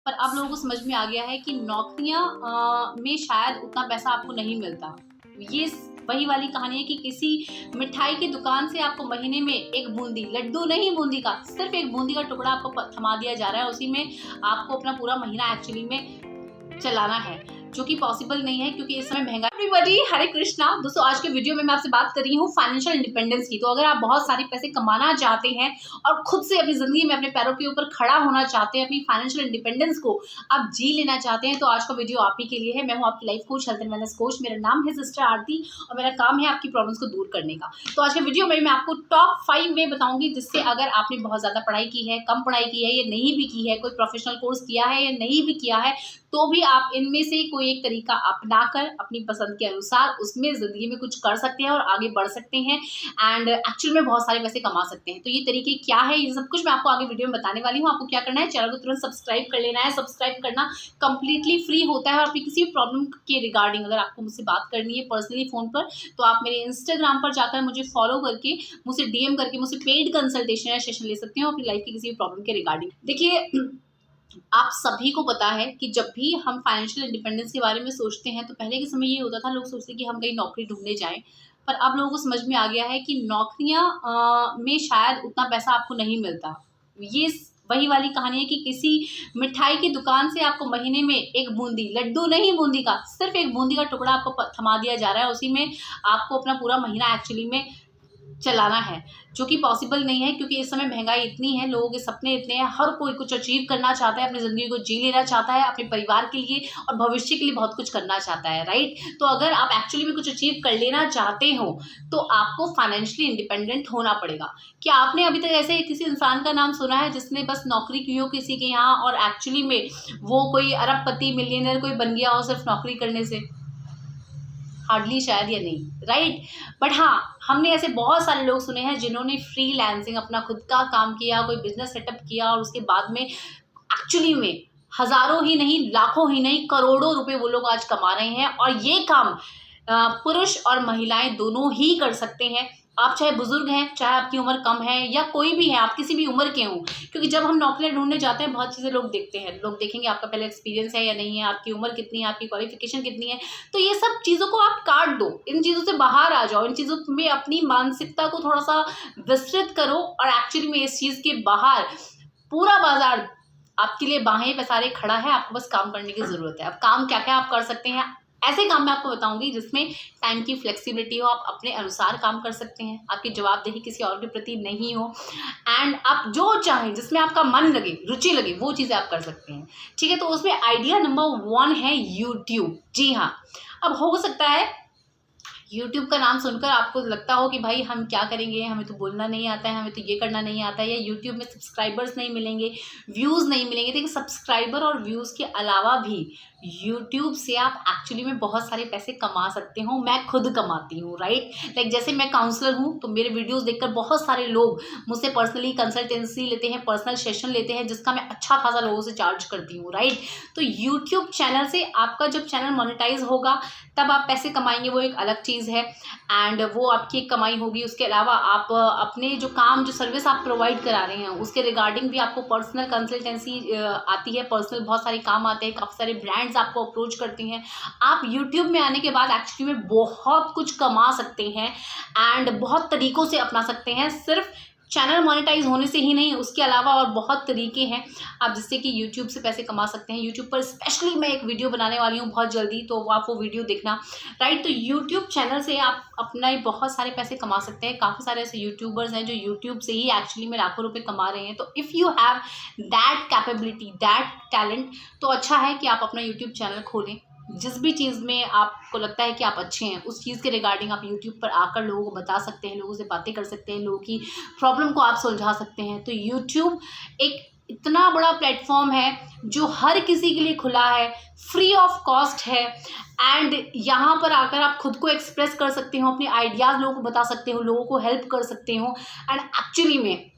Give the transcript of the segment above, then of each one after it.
पर अब लोगों को समझ में आ गया है कि नौकरियां में शायद उतना पैसा आपको नहीं मिलता। ये वही वाली कहानी है कि किसी मिठाई की दुकान से आपको महीने में एक बूंदी, लड्डू नहीं बूंदी का, सिर्फ एक बूंदी का टुकड़ा आपको थमा दिया जा रहा है। उसी में आपको अपना पूरा महीना एक्चुअली में चलाना है, जो कि पॉसिबल नहीं है क्योंकि इस समय महंगाई। एवरीबॉडी, हरे कृष्णा। दोस्तों, आज के वीडियो में मैं आपसे बात कर रही हूँ फाइनेंशियल इंडिपेंडेंस की। तो अगर आप बहुत सारे पैसे कमाना चाहते हैं और खुद से अपनी जिंदगी में अपने पैरों के ऊपर खड़ा होना चाहते हैं, अपनी फाइनेंशियल इंडिपेंडेंस को आप जी लेना चाहते हैं, तो आज का वीडियो आप ही के लिए है। मैं हूँ आपकी life coach, health and wellness coach. मेरा नाम है सिस्टर आरती और मेरा काम है आपकी प्रॉब्लम्स को दूर करने का। तो आज के वीडियो में मैं आपको टॉप 5 वे बताऊंगी जिससे अगर आपने बहुत ज्यादा पढ़ाई की है, कम पढ़ाई की है या नहीं भी की है, कोई प्रोफेशनल कोर्स किया है या नहीं भी किया है, तो भी आप इनमें से कोई एक तरीका अपनाकर अपनी पसंद के अनुसार उसमें जिंदगी में कुछ कर सकते हैं और आगे बढ़ सकते हैं एंड एक्चुअल में बहुत सारे पैसे कमा सकते हैं। तो ये तरीके क्या है, ये सब कुछ मैं आपको आगे वीडियो में बताने वाली हूँ। आपको क्या करना है, चैनल को तुरंत सब्सक्राइब कर लेना है। सब्सक्राइब करना कंप्लीटली फ्री होता है और अपनी किसी भी प्रॉब्लम के रिगार्डिंग अगर आपको मुझसे बात करनी है पर्सनली फोन पर, तो आप मेरे इंस्टाग्राम पर जाकर मुझे फॉलो करके मुझसे डीएम करके मुझसे पेड कंसल्टेशन या सेशन ले सकते हो अपनी लाइफ की किसी भी प्रॉब्लम के रिगार्डिंग। देखिए, आप सभी को पता है कि जब भी हम फाइनेंशियल इंडिपेंडेंस के बारे में सोचते हैं तो पहले के समय ये होता था, लोग सोचते कि हम कहीं नौकरी ढूंढने जाएं। पर अब लोगों को समझ में आ गया है कि नौकरियां में शायद उतना पैसा आपको नहीं मिलता। ये वही वाली कहानी है कि किसी मिठाई की दुकान से आपको महीने में एक बूंदी, लड्डू नहीं बूंदी का, सिर्फ एक बूंदी का टुकड़ा आपको थमा दिया जा रहा है। उसी में आपको अपना पूरा महीना एक्चुअली में चलाना है, जो कि पॉसिबल नहीं है क्योंकि इस समय महंगाई इतनी है, लोगों के सपने इतने हैं, हर कोई कुछ अचीव करना चाहता है, अपनी ज़िंदगी को जी लेना चाहता है, अपने परिवार के लिए और भविष्य के लिए बहुत कुछ करना चाहता है, राइट। तो अगर आप एक्चुअली में कुछ अचीव कर लेना चाहते हो तो आपको फाइनेंशियली इंडिपेंडेंट होना पड़ेगा। क्या आपने अभी तक ऐसे किसी इंसान का नाम सुना है जिसने बस नौकरी की हो किसी के यहाँ और एक्चुअली में वो कोई अरबपति मिलियनर कोई बन गया हो सिर्फ नौकरी करने से? हार्डली, शायद या नहीं, राइट। बट हाँ, हमने ऐसे बहुत सारे लोग सुने हैं जिन्होंने फ्रीलांसिंग अपना खुद का काम किया, कोई बिजनेस सेटअप किया और उसके बाद में एक्चुअली में हजारों ही नहीं, लाखों ही नहीं, करोड़ों रुपए वो लोग आज कमा रहे हैं। और ये काम पुरुष और महिलाएं दोनों ही कर सकते हैं। आप चाहे बुजुर्ग हैं, चाहे आपकी उम्र कम है या कोई भी है, आप किसी भी उम्र के हों। क्योंकि जब हम नौकरियां ढूंढने जाते हैं बहुत चीज़ें लोग देखते हैं, लोग देखेंगे आपका पहले एक्सपीरियंस है या नहीं है, आपकी उम्र कितनी है, आपकी क्वालिफिकेशन कितनी है। तो ये सब चीज़ों को आप काट दो, इन चीज़ों से बाहर आ जाओ, इन चीज़ों में अपनी मानसिकता को थोड़ा सा विस्तृत करो और एक्चुअली में इस चीज़ के बाहर पूरा बाजार आपके लिए बाहें पसारे खड़ा है। आपको बस काम करने की जरूरत है। अब काम क्या क्या आप कर सकते हैं, ऐसे काम मैं आपको बताऊंगी जिसमें टाइम की फ्लेक्सिबिलिटी हो, आप अपने अनुसार काम कर सकते हैं, आपकी जवाबदेही किसी और के प्रति नहीं हो एंड आप जो चाहें, जिसमें आपका मन लगे, रुचि लगे, वो चीज़ें आप कर सकते हैं। ठीक है, तो उसमें आइडिया नंबर 1 है यूट्यूब। जी हाँ, अब हो सकता है यूट्यूब का नाम सुनकर आपको लगता हो कि भाई हम क्या करेंगे, हमें तो बोलना नहीं आता है, हमें तो ये करना नहीं आता है, या यूट्यूब में सब्सक्राइबर्स नहीं मिलेंगे, व्यूज़ नहीं मिलेंगे। देखिए, सब्सक्राइबर और व्यूज़ के अलावा भी यूट्यूब से आप एक्चुअली में बहुत सारे पैसे कमा सकते हो। मैं खुद कमाती हूँ, राइट। लाइक जैसे मैं काउंसलर हूँ तो मेरे वीडियोस देखकर बहुत सारे लोग मुझसे पर्सनली कंसल्टेंसी लेते हैं, पर्सनल सेशन लेते हैं, जिसका मैं अच्छा खासा लोगों से चार्ज करती हूँ, राइट। तो यूट्यूब चैनल से आपका जब चैनल मोनेटाइज होगा तब आप पैसे कमाएंगे, वो एक अलग चीज़ है एंड वो आपकी एक कमाई होगी। उसके अलावा आप अपने जो काम, जो सर्विस आप प्रोवाइड करा रहे हैं उसके रिगार्डिंग भी आपको पर्सनल कंसल्टेंसी आती है, पर्सनल बहुत सारे काम आते हैं, काफ़ी सारे ब्रांड्स आपको अप्रोच करते हैं। आप यूट्यूब में आने के बाद एक्चुअली में बहुत कुछ कमा सकते हैं एंड बहुत तरीकों से अपना सकते हैं। सिर्फ चैनल मोनेटाइज होने से ही नहीं, उसके अलावा और बहुत तरीके हैं आप जिससे कि यूट्यूब से पैसे कमा सकते हैं। यूट्यूब पर स्पेशली मैं एक वीडियो बनाने वाली हूँ बहुत जल्दी, तो आप वो वीडियो देखना, राइट। तो यूट्यूब चैनल से आप अपना बहुत सारे पैसे कमा सकते हैं। काफ़ी सारे ऐसे यूट्यूबर्स हैं जो यूट्यूब से ही एक्चुअली में लाखों रुपए कमा रहे हैं। तो if you have that capability, that talent, तो अच्छा है कि आप अपना यूट्यूब चैनल खोलें। जिस भी चीज़ में आपको लगता है कि आप अच्छे हैं, उस चीज़ के रिगार्डिंग आप यूट्यूब पर आकर लोगों को बता सकते हैं, लोगों से बातें कर सकते हैं, लोगों की प्रॉब्लम को आप सुलझा सकते हैं। तो यूट्यूब एक इतना बड़ा प्लेटफॉर्म है जो हर किसी के लिए खुला है, फ्री ऑफ कॉस्ट है एंड यहाँ पर आकर आप खुद को एक्सप्रेस कर सकते हो, अपने आइडियाज़ लोगों को बता सकते हो, लोगों को हेल्प कर सकते हो एंड एक्चुअली में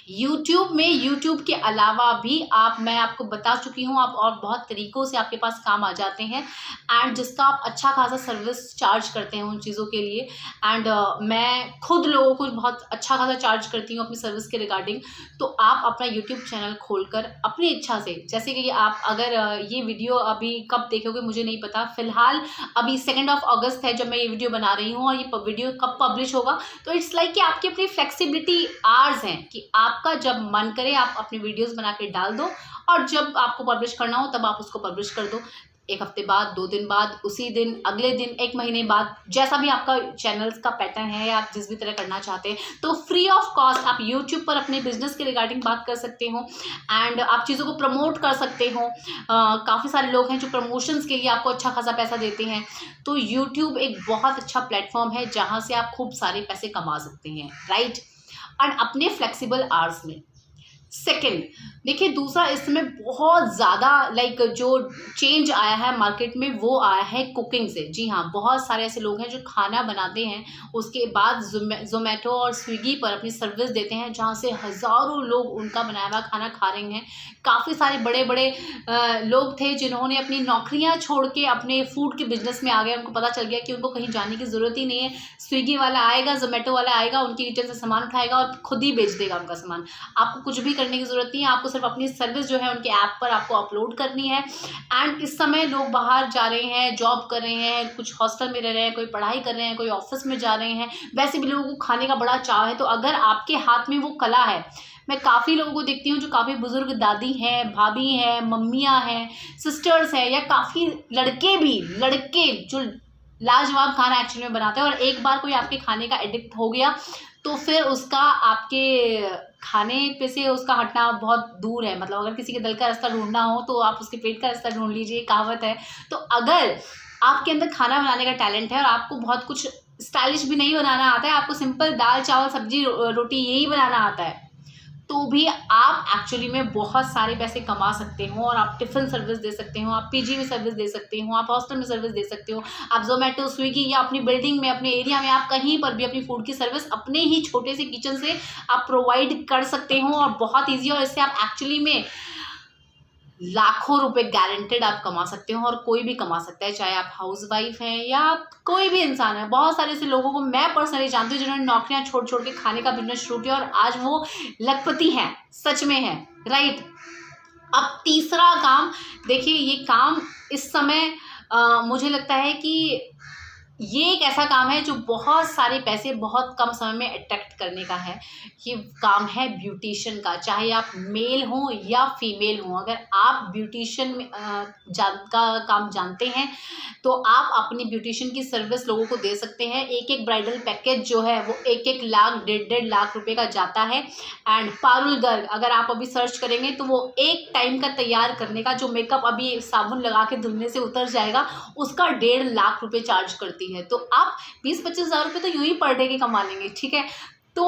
यूट्यूब में यूट्यूब के अलावा भी मैं आपको बता चुकी हूँ, आप और बहुत तरीक़ों से आपके पास काम आ जाते हैं एंड जिसका आप अच्छा खासा सर्विस चार्ज करते हैं उन चीज़ों के लिए। एंड मैं खुद लोगों को बहुत अच्छा खासा चार्ज करती हूँ अपनी सर्विस के रिगार्डिंग। तो आप अपना यूट्यूब चैनल खोलकर अपनी इच्छा से, जैसे कि आप अगर ये वीडियो अभी कब देखोगे मुझे नहीं पता, फ़िलहाल अभी 2 अगस्त है जब मैं ये वीडियो बना रही हूँ, और ये वीडियो कब पब्लिश होगा, तो इट्स लाइक कि आपकी अपनी फ्लेक्सिबिलिटी आवर्स हैं कि आपका जब मन करे आप अपनी वीडियोस बना के डाल दो, और जब आपको पब्लिश करना हो तब आप उसको पब्लिश कर दो। 1 हफ्ते बाद, 2 दिन बाद, उसी दिन, अगले दिन, 1 महीने बाद, जैसा भी आपका चैनल्स का पैटर्न है या आप जिस भी तरह करना चाहते हैं, तो फ्री ऑफ कॉस्ट आप यूट्यूब पर अपने बिजनेस के रिगार्डिंग बात कर सकते हो एंड आप चीज़ों को प्रमोट कर सकते हो। काफ़ी सारे लोग हैं जो प्रमोशंस के लिए आपको अच्छा खासा पैसा देते हैं। तो यूट्यूब एक बहुत अच्छा प्लेटफॉर्म है जहाँ से आप खूब सारे पैसे कमा सकते हैं, राइट, और अपने फ्लेक्सिबल आवर्स में। सेकंड, देखिए दूसरा, इसमें बहुत ज़्यादा लाइक जो चेंज आया है मार्केट में वो आया है कुकिंग से। जी हाँ, बहुत सारे ऐसे लोग हैं जो खाना बनाते हैं, उसके बाद ज़ोमैटो और स्विगी पर अपनी सर्विस देते हैं, जहाँ से हज़ारों लोग उनका बनाया हुआ खाना खा रहे हैं। काफ़ी सारे बड़े बड़े लोग थे जिन्होंने अपनी नौकरियां छोड़ के अपने फूड के बिजनेस में आ गए। उनको पता चल गया कि उनको कहीं जाने की ज़रूरत ही नहीं है, स्विगी वाला आएगा, ज़ोमैटो वाला आएगा, उनकी किचन से सामान उठाएगा और खुद ही बेच देगा उनका सामान। आपको कुछ भी करने की ज़रूरत नहीं है, आपको सिर्फ अपनी सर्विस जो है उनके ऐप पर आपको अपलोड करनी है। एंड इस समय लोग बाहर जा रहे हैं, जॉब कर रहे हैं, कुछ हॉस्टल में रह रहे हैं, कोई पढ़ाई कर रहे हैं, कोई ऑफिस में जा रहे हैं, वैसे भी लोगों को खाने का बड़ा चाव है। तो अगर आपके हाथ में वो कला है, मैं काफ़ी लोगों को देखती हूँ जो काफ़ी बुजुर्ग दादी हैं, भाभी हैं, मम्मियाँ हैं, सिस्टर्स हैं, या काफ़ी लड़के जो लाजवाब खाना एक्चुअली में बनाते हैं, और एक बार कोई आपके खाने का एडिक्ट हो गया तो फिर उसका आपके खाने पे से उसका हटना बहुत दूर है। मतलब अगर किसी के दिल का रास्ता ढूंढना हो तो आप उसके पेट का रास्ता ढूंढ लीजिए, कहावत है। तो अगर आपके अंदर खाना बनाने का टैलेंट है और आपको बहुत कुछ स्टाइलिश भी नहीं बनाना आता है, आपको सिंपल दाल चावल सब्जी रोटी यही बनाना आता है, तो भी आप एक्चुअली में बहुत सारे पैसे कमा सकते हो। और आप टिफ़िन सर्विस दे सकते हो, आप पीजी में सर्विस दे सकते हो, आप हॉस्टल में सर्विस दे सकते हो, आप ज़ोमैटो, स्विगी या अपनी बिल्डिंग में, अपने एरिया में, आप कहीं पर भी अपनी फूड की सर्विस अपने ही छोटे से किचन से आप प्रोवाइड कर सकते हो, और बहुत ईजी। और इससे आप एक्चुअली में लाखों रुपए गारंटेड आप कमा सकते हो, और कोई भी कमा सकता है, चाहे आप हाउसवाइफ हैं या आप कोई भी इंसान है। बहुत सारे ऐसे लोगों को मैं पर्सनली जानती हूँ जिन्होंने नौकरियां छोड़ छोड़ के खाने का बिजनेस शुरू किया और आज वो लखपति हैं, सच में है, राइट। अब तीसरा काम, देखिए ये काम इस समय मुझे लगता है कि ये एक ऐसा काम है जो बहुत सारे पैसे बहुत कम समय में अट्रैक्ट करने का है। ये काम है ब्यूटिशियन का, चाहे आप मेल हो या फीमेल हो। अगर आप ब्यूटिशियन में का काम जानते हैं तो आप अपनी ब्यूटिशियन की सर्विस लोगों को दे सकते हैं। एक एक ब्राइडल पैकेज जो है वो 1-1 लाख, 1.5 लाख रुपए का जाता है। एंड पारुल गर्ग अगर आप अभी सर्च करेंगे तो वो एक टाइम का तैयार करने का जो मेकअप अभी साबुन लगा के धुलने से उतर जाएगा, उसका 1.5 लाख रुपए चार्ज करती है। तो आप 20-25 हज़ार रुपये तो यूं ही पर डे के कमा लेंगे, ठीक है। तो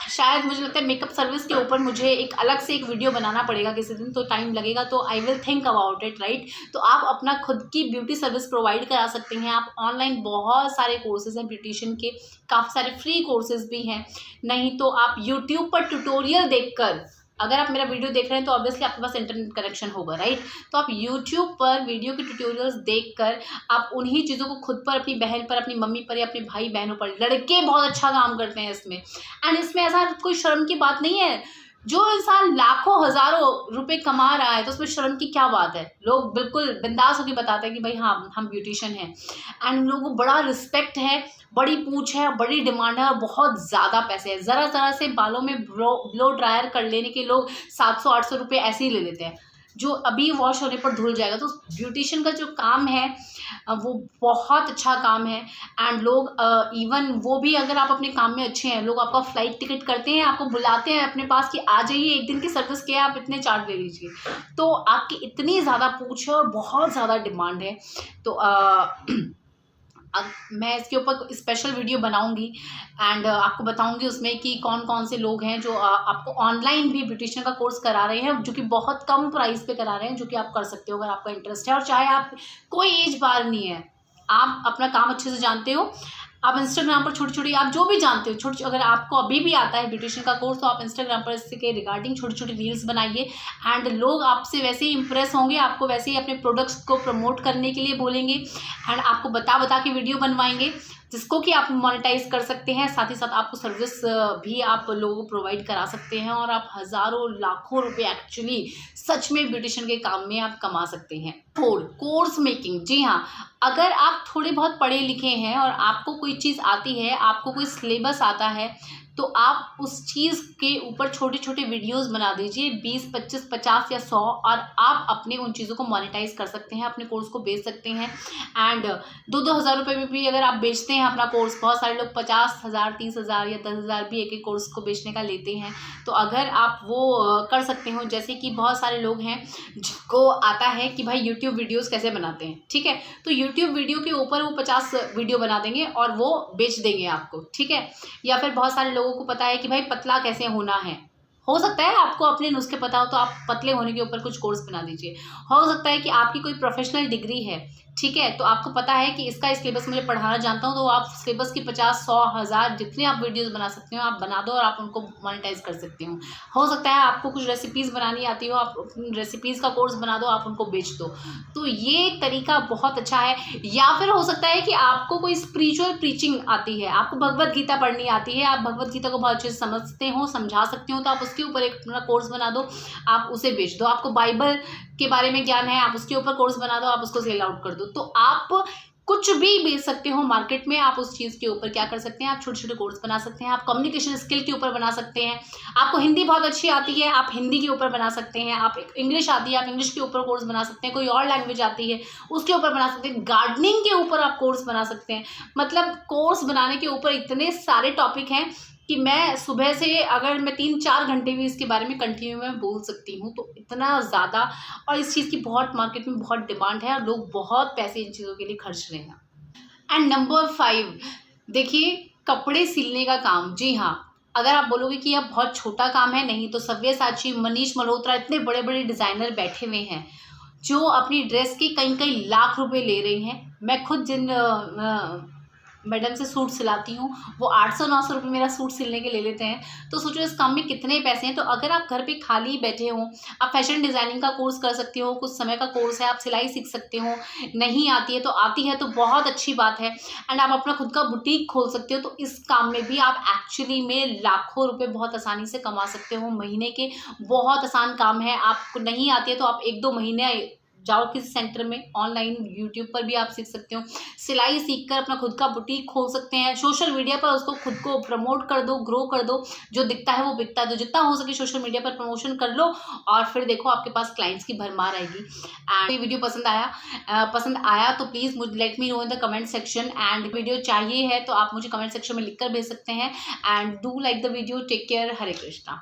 शायद मुझे लगता है मेकअप सर्विस के ऊपर मुझे एक अलग से एक वीडियो बनाना पड़ेगा किसी दिन, तो टाइम लगेगा, तो I will think about it, right. तो आप अपना खुद की ब्यूटी सर्विस प्रोवाइड करा सकते हैं। आप ऑनलाइन बहुत सारे कोर्सेज हैं ब्यूटिशियन के, काफ़ी सारे फ्री कोर्सेज भी हैं। नहीं तो आप यूट्यूब पर ट्यूटोरियल देखकर, अगर आप मेरा वीडियो देख रहे हैं तो ऑब्वियसली आपके पास इंटरनेट कनेक्शन होगा, राइट। तो आप यूट्यूब पर वीडियो के ट्यूटोरियल्स देखकर आप उन्हीं चीज़ों को खुद पर, अपनी बहन पर, अपनी मम्मी पर या अपने भाई बहनों पर, लड़के बहुत अच्छा काम करते हैं इसमें। एंड इसमें ऐसा कोई शर्म की बात नहीं है। जो इंसान लाखों हज़ारों रुपए कमा रहा है तो उसमें शर्म की क्या बात है। लोग बिल्कुल बिंदास होकर बताते हैं कि भाई हाँ हम ब्यूटिशियन हैं। एंड उन लोगों को बड़ा रिस्पेक्ट है, बड़ी पूछ है, बड़ी डिमांड है और बहुत ज़्यादा पैसे हैं। ज़रा ज़रा से बालों में ब्लो ड्रायर कर लेने के लोग 700-800 रुपये ऐसे ही ले लेते हैं, जो अभी वॉश होने पर धुल जाएगा। तो ब्यूटिशियन का जो काम है वो बहुत अच्छा काम है। एंड लोग इवन वो भी, अगर आप अपने काम में अच्छे हैं, लोग आपका फ्लाइट टिकट करते हैं, आपको बुलाते हैं अपने पास कि आ जाइए, एक दिन की सर्विस के आप इतने चार्ज ले लीजिए। तो आपकी इतनी ज़्यादा पूछ है और बहुत ज़्यादा डिमांड है। तो अब मैं इसके ऊपर स्पेशल वीडियो बनाऊंगी एंड आपको बताऊंगी उसमें कि कौन कौन से लोग हैं जो आपको ऑनलाइन भी ब्यूटिशियन का कोर्स करा रहे हैं, जो कि बहुत कम प्राइस पे करा रहे हैं, जो कि आप कर सकते हो अगर आपका इंटरेस्ट है। और चाहे आप कोई एज बार नहीं है, आप अपना काम अच्छे से जानते हो आप इंस्टाग्राम पर छोटी छोटी, आप जो भी जानते हो छोटी, अगर आपको अभी भी आता है ब्यूटिशियन का कोर्स, तो आप इंस्टाग्राम पर इसके रिगार्डिंग छोटी छोटी रील्स बनाइए एंड लोग आपसे वैसे ही इंप्रेस होंगे, आपको वैसे ही अपने प्रोडक्ट्स को प्रमोट करने के लिए बोलेंगे एंड आपको बता बता के वीडियो बनवाएंगे जिसको कि आप मोनेटाइज कर सकते हैं। साथ ही साथ आपको सर्विस भी आप लोगों को प्रोवाइड करा सकते हैं और आप हज़ारों लाखों रुपए एक्चुअली सच में ब्यूटिशियन के काम में आप कमा सकते हैं। कोर्स मेकिंग, जी हाँ, अगर आप थोड़े बहुत पढ़े लिखे हैं और आपको कोई चीज़ आती है, आपको कोई सिलेबस आता है, तो आप उस चीज़ के ऊपर छोटे छोटे वीडियोस बना दीजिए, 20, 25, 50 या 100, और आप अपने उन चीज़ों को मोनेटाइज कर सकते हैं, अपने कोर्स को बेच सकते हैं एंड 2-2 हज़ार रुपये में भी अगर आप बेचते हैं अपना कोर्स, बहुत सारे लोग 50,000, 30,000 या 10,000 भी एक एक कोर्स को बेचने का लेते हैं। तो अगर आप वो कर सकते हो, जैसे कि बहुत सारे लोग हैं जिनको आता है कि भाई यूट्यूब वीडियोस कैसे बनाते हैं, ठीक है, तो यूट्यूब वीडियो के ऊपर वो 50 वीडियो बना देंगे और वो बेच देंगे आपको, ठीक है। या फिर बहुत सारे लोगों को पता है कि भाई पतला कैसे होना है, हो सकता है आपको अपने नुस्खे पता हो तो आप पतले होने के ऊपर कुछ कोर्स बना दीजिए। हो सकता है कि आपकी कोई प्रोफेशनल डिग्री है, ठीक है, तो आपको पता है कि इसका सिलेबस मुझे पढ़ाना जानता हूँ, तो आप सिलेबस की 50, 100, 1000 जितने आप वीडियोस बना सकते हो आप बना दो और आप उनको मोनेटाइज कर सकते हो सकता है आपको कुछ रेसिपीज़ बनानी आती हो, आप रेसिपीज़ का कोर्स बना दो, आप उनको बेच दो। तो ये तरीका बहुत अच्छा है। या फिर हो सकता है कि आपको कोई स्पिरिचुअल प्रीचिंग आती है, आपको भगवत गीता पढ़नी आती है, आप भगवत गीता को बहुत अच्छे से समझते हो, समझा सकते हो, तो आप उसके ऊपर एक अपना कोर्स बना दो, आप उसे बेच दो। आपको बाइबल के बारे में ज्ञान है, आप उसके ऊपर कोर्स बना दो, आप उसको सेल आउट कर दो। तो आप कुछ भी बेच सकते हो मार्केट में। आप उस चीज़ के ऊपर क्या कर सकते हैं, आप छोटे छोटे कोर्स बना सकते हैं, आप कम्युनिकेशन स्किल के ऊपर बना सकते हैं। आपको हिंदी बहुत अच्छी आती है, आप हिंदी के ऊपर बना सकते हैं। आप इंग्लिश आती है, आप इंग्लिश के ऊपर कोर्स बना सकते हैं। कोई और लैंग्वेज आती है उसके ऊपर बना सकते हैं। गार्डनिंग के ऊपर आप कोर्स बना सकते हैं। मतलब कोर्स बनाने के ऊपर इतने सारे टॉपिक हैं कि मैं सुबह से अगर मैं 3-4 घंटे भी इसके बारे में कंटिन्यू में बोल सकती हूँ, तो इतना ज़्यादा, और इस चीज़ की बहुत मार्केट में बहुत डिमांड है और लोग बहुत पैसे इन चीज़ों के लिए खर्च रहे हैं। एंड नंबर 5, देखिए, कपड़े सिलने का काम। जी हाँ, अगर आप बोलोगे कि यह बहुत छोटा काम है, नहीं, तो सव्यसाची, मनीष मल्होत्रा, इतने बड़े बड़े डिज़ाइनर बैठे हुए हैं जो अपनी ड्रेस के कई कई लाख रुपए ले रहे हैं। मैं खुद जिन मैडम से सूट सिलाती हूँ, वो 800-900 रुपये मेरा सूट सिलने के ले लेते हैं। तो सोचो इस काम में कितने पैसे हैं। तो अगर आप घर पे खाली बैठे हो, आप फैशन डिज़ाइनिंग का कोर्स कर सकते हो, कुछ समय का कोर्स है, आप सिलाई सीख सकते हो। नहीं आती है तो आती है तो बहुत अच्छी बात है एंड आप अपना खुद का बुटीक खोल सकते हो। तो इस काम में भी आप एक्चुअली में लाखों रुपए बहुत आसानी से कमा सकते हो महीने के। बहुत आसान काम है। आपको नहीं आती है तो आप 1-2 महीने जाओ किसी सेंटर में, ऑनलाइन यूट्यूब पर भी आप सीख सकते हो। सिलाई सीखकर अपना खुद का बुटीक खोल सकते हैं। सोशल मीडिया पर उसको खुद को प्रमोट कर दो, ग्रो कर दो। जो दिखता है वो बिकता है, तो जितना हो सके सोशल मीडिया पर प्रमोशन कर लो और फिर देखो आपके पास क्लाइंट्स की भरमार आएगी। एंड ये वीडियो पसंद आया तो प्लीज़ मुझे let me know in the comment section. And video चाहिए है तो आप मुझे कमेंट सेक्शन में लिख कर भेज सकते हैं। And do like the video. Take care. Hare Krishna.